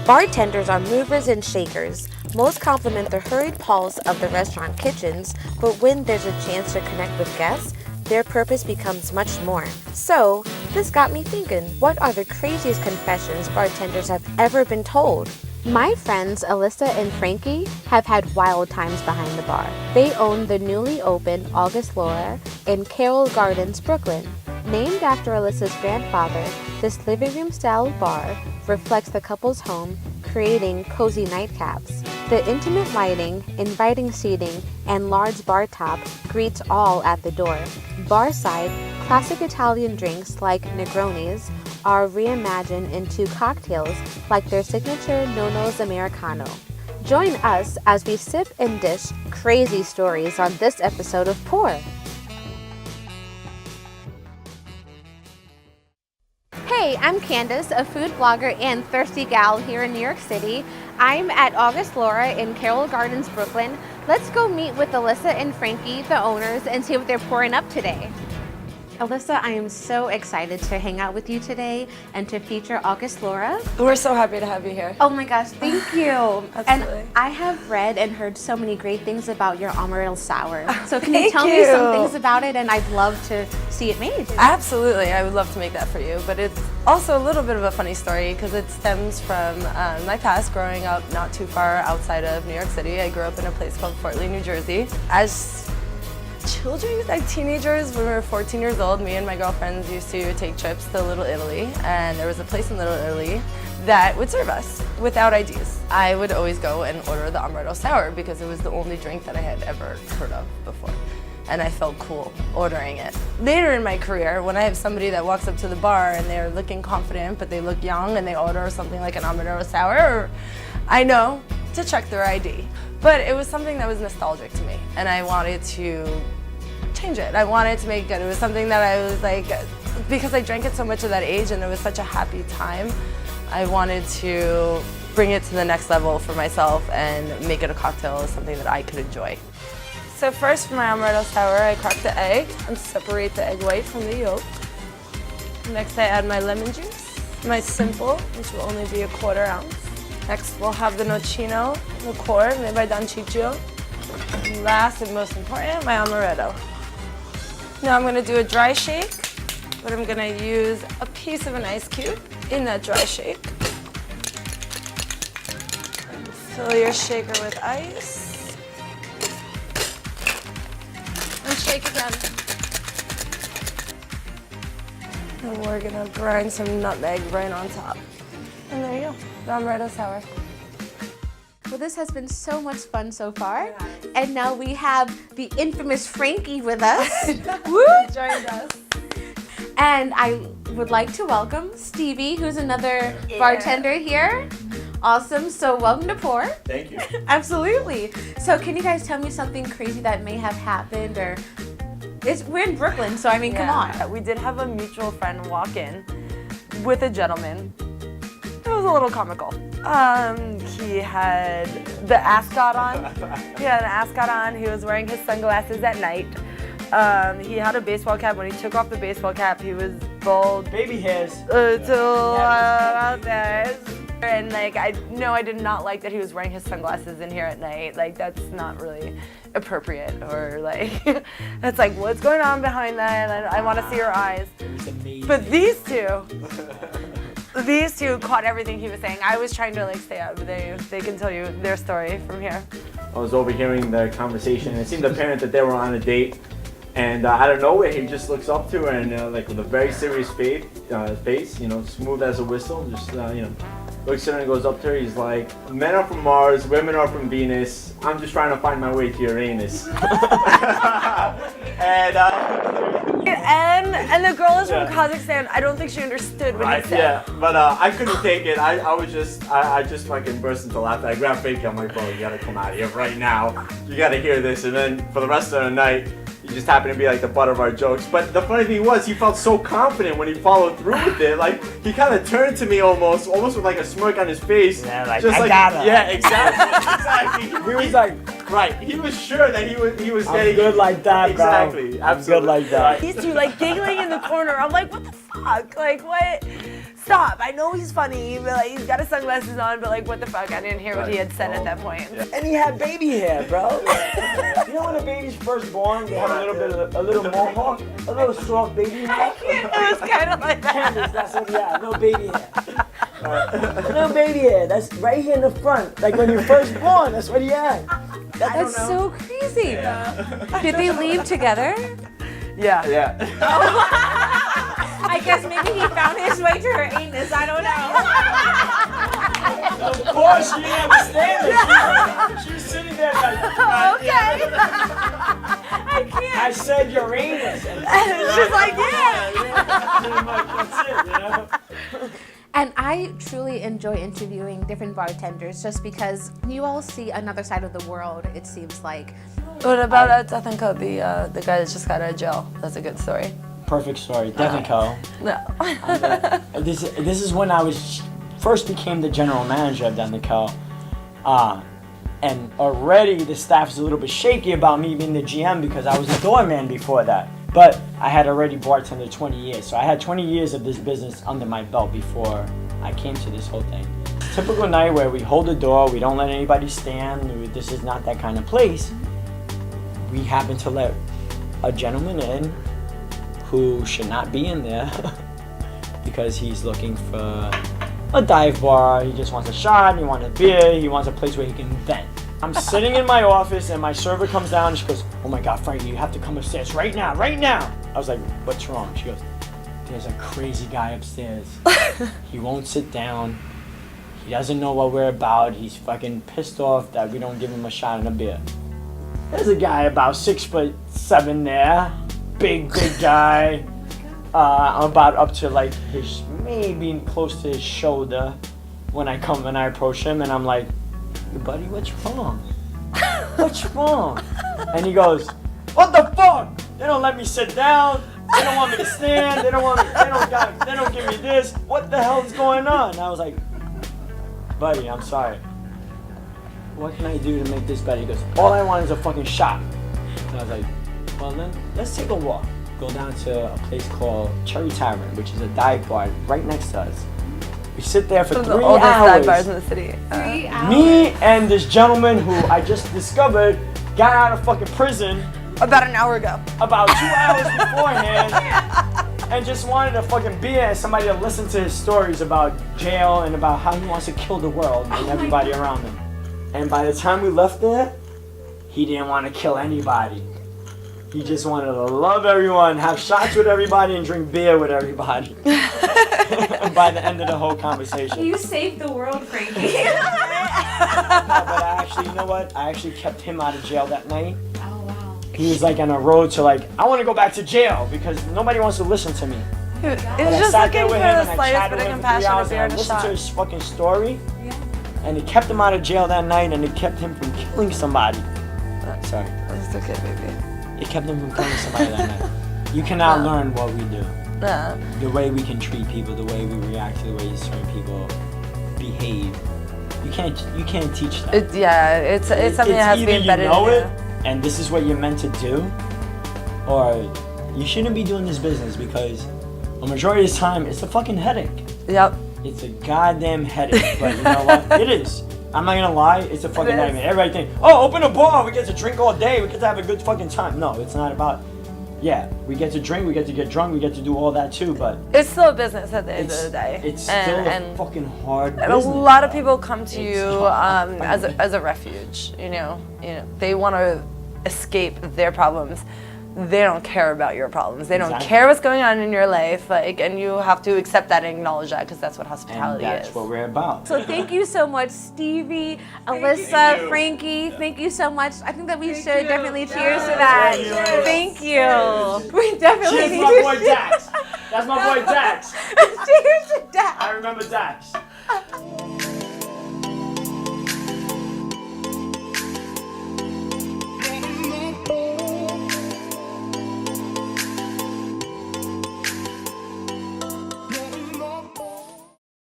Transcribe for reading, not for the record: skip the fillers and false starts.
Bartenders are movers and shakers. Most complement the hurried pulse of the restaurant kitchens, but when there's a chance to connect with guests, their purpose becomes much more. So, this got me thinking, what are the craziest confessions bartenders have ever been told? My friends Alyssa and Frankie have had wild times behind the bar. They own the newly opened August Laura in Carroll Gardens, Brooklyn. Named after Alyssa's grandfather, this living room style bar reflects the couple's home, creating cozy nightcaps. The intimate lighting, inviting seating, and large bar top greets all at the door. Barside, classic Italian drinks like Negronis are reimagined into cocktails like their signature Nono's Americano. Join us as we sip and dish crazy stories on this episode of Pour. Hey, I'm Candace, a food blogger and thirsty gal here in New York City. I'm at August Laura in Carroll Gardens, Brooklyn. Let's go meet with Alyssa and Frankie, the owners, and see what they're pouring up today. Alyssa, I am so excited to hang out with you today and to feature August Laura. We're so happy to have you here. Oh my gosh, thank you. Absolutely. And I have read and heard so many great things about your Amaretto Sour. So can you Thank tell me some things about it? And I'd love to see it made. Absolutely, I would love to make that for you. But it's also a little bit of a funny story because it stems from my past growing up not too far outside of New York City. I grew up in a place called Fort Lee, New Jersey. As children, like teenagers, when we were 14 years old, me and my girlfriends used to take trips to Little Italy, and there was a place in Little Italy that would serve us without IDs. I would always go and order the Amaretto Sour because it was the only drink that I had ever heard of before, and I felt cool ordering it. Later in my career, when I have somebody that walks up to the bar and they're looking confident but they look young and they order something like an Amaretto Sour, I know to check their ID. But it was something that was nostalgic to me, and I wanted to change it. I wanted to make it good. It was something that I was like, because I drank it so much at that age and it was such a happy time, I wanted to bring it to the next level for myself and make it a cocktail, something that I could enjoy. So first for my Amaretto Sour, I crack the egg and separate the egg white from the yolk. Next I add my lemon juice, my simple, which will only be a 1/4 ounce. Next we'll have the nocino liqueur made by Don Ciccio. And last and most important, my amaretto. Now I'm going to do a dry shake, but I'm going to use a piece of an ice cube in that dry shake. Fill your shaker with ice. And shake again. And we're going to grind some nutmeg right on top. And there you go, the Amaretto Sour. Well, this has been so much fun so far. And now we have the infamous Frankie with us. Woo! Joined us. And I would like to welcome Stevie, who's another bartender here. Awesome, so welcome to Pour. Thank you. Absolutely. So can you guys tell me something crazy that may have happened, or we're in Brooklyn, so I mean, come on. We did have a mutual friend walk in with a gentleman. It was a little comical. He had the ascot on. He had an ascot on. He was wearing his sunglasses at night. He had a baseball cap. When he took off the baseball cap, he was bald. Baby hairs. Out there. And like, I did not like that he was wearing his sunglasses in here at night. Like, that's not really appropriate, or like, that's like, what's going on behind that? I want to see your eyes. But these two caught everything he was saying. I was trying to like stay out, but they can tell you their story from here. I was overhearing the conversation, and it seemed apparent that they were on a date. And out of nowhere, he just looks up to her and like with a very serious face, smooth as a whistle, just looks at her and goes up to her. He's like, "Men are from Mars, women are from Venus. I'm just trying to find my way to your anus." And the girl is from Kazakhstan. I don't think she understood what he said. Yeah, but I couldn't take it. I just fucking burst into laughter. I grabbed Frankie. I'm like, "Bro, you gotta come out of here right now. You gotta hear this." And then for the rest of the night, he just happened to be like the butt of our jokes. But the funny thing was, he felt so confident when he followed through with it. Like, he kind of turned to me almost with like a smirk on his face. Yeah, like, just I got her. Yeah, exactly. He was like, right. He was sure that he was getting. I'm good like that, exactly. bro. I'm good like that. These two like giggling in the corner. I'm like, what the fuck? Like, what? stop. I know he's funny, but like he's got his sunglasses on, but like what the fuck? I didn't hear what he had said at that point. And he had baby hair, bro. You know when a baby's first born, they have a little mohawk, a little soft baby hair? It was kind of like that. Candace, that's what he had, no baby hair. No baby hair, that's right here in the front. Like when you're first born, that's what he had. That's so crazy. Did they leave together? Yeah. Yeah. I guess maybe he found his way to her anus. I don't know. Of course, she didn't understand it. She was sitting there like, Okay. I can't. I said Uranus. And She's like, yeah. pretty much that's it, you know? And I truly enjoy interviewing different bartenders just because you all see another side of the world, it seems like. What about Death and Co, the guy that just got out of jail? That's a good story. Perfect story, Death and Co. No. This is when I first became the general manager of Death and Co. And already the staff is a little bit shaky about me being the GM because I was a doorman before that. But I had already bartended 20 years, so I had 20 years of this business under my belt before I came to this whole thing. Typical night where we hold the door, we don't let anybody stand, this is not that kind of place. We happen to let a gentleman in who should not be in there because he's looking for a dive bar, he just wants a shot, he wants a beer, he wants a place where he can vent. I'm sitting in my office and my server comes down and she goes, "Oh my God, Frankie, you have to come upstairs right now, right now." I was like, "What's wrong?" She goes, "There's a crazy guy upstairs. He won't sit down. He doesn't know what we're about. He's fucking pissed off that we don't give him a shot and a beer." There's a guy about 6'7" there, big guy, about up to like his, maybe close to his shoulder. When I approach him and I'm like, "Buddy, what's wrong? What's wrong?" And he goes, "What the fuck? They don't let me sit down. They don't want me to stand. They don't give me this. What the hell is going on?" And I was like, "Buddy, I'm sorry. What can I do to make this better?" He goes, "All I want is a fucking shot." And I was like, "Well then, let's take a walk. Go down to a place called Cherry Tavern, which is a dive bar right next to us. We sit there for 3 The oldest dive hours. bars in the city. 3 hours. Me and this gentleman who I just discovered got out of fucking prison About an hour ago. about 2 hours beforehand and just wanted a fucking beer and somebody to listen to his stories about jail and about how he wants to kill the world and everybody around him. And by the time we left there, he didn't want to kill anybody. He just wanted to love everyone, have shots with everybody, and drink beer with everybody. By the end of the whole conversation. You saved the world, Frankie. No, but you know what? I actually kept him out of jail that night. Oh, wow. He was like on a road to like, I want to go back to jail because nobody wants to listen to me. It was And I just sat looking there for with him the and I slightest chatted bit of with him for 3 compassion, a hours beer, and I and a listened to shot. his fucking story. Yeah. And it kept him out of jail that night and it kept him from killing somebody. Sorry. It's okay, baby. It kept him from killing somebody that night. You cannot learn what we do. No. The way we can treat people, the way we react to the way certain people behave. You can't teach that. It's something that has to be embedded you know in it, and this is what you're meant to do, or you shouldn't be doing this business because a majority of the time it's a fucking headache. Yep. It's a goddamn headache, but you know what? It is. I'm not gonna lie, it's a fucking nightmare. Everybody think, oh, open a bar, we get to drink all day, we get to have a good fucking time. No, it's not about, yeah, we get to drink, we get to get drunk, we get to do all that too, but It's still a business at the end of the day. it's still a fucking hard And a business. lot of people come to It's you hard. as a refuge. You know, they want to escape their problems. They don't care about your problems. They don't Exactly. care what's going on in your life. Like, and you have to accept that and acknowledge that because that's what And hospitality that's is. what we're about. So thank you so much, Stevie, Alyssa, Frankie. Thank you so much. I think that we should definitely cheers to that. Thank you. We definitely Cheers, need my to boy Dax. That's my boy Dax. cheers to that. I remember Dax.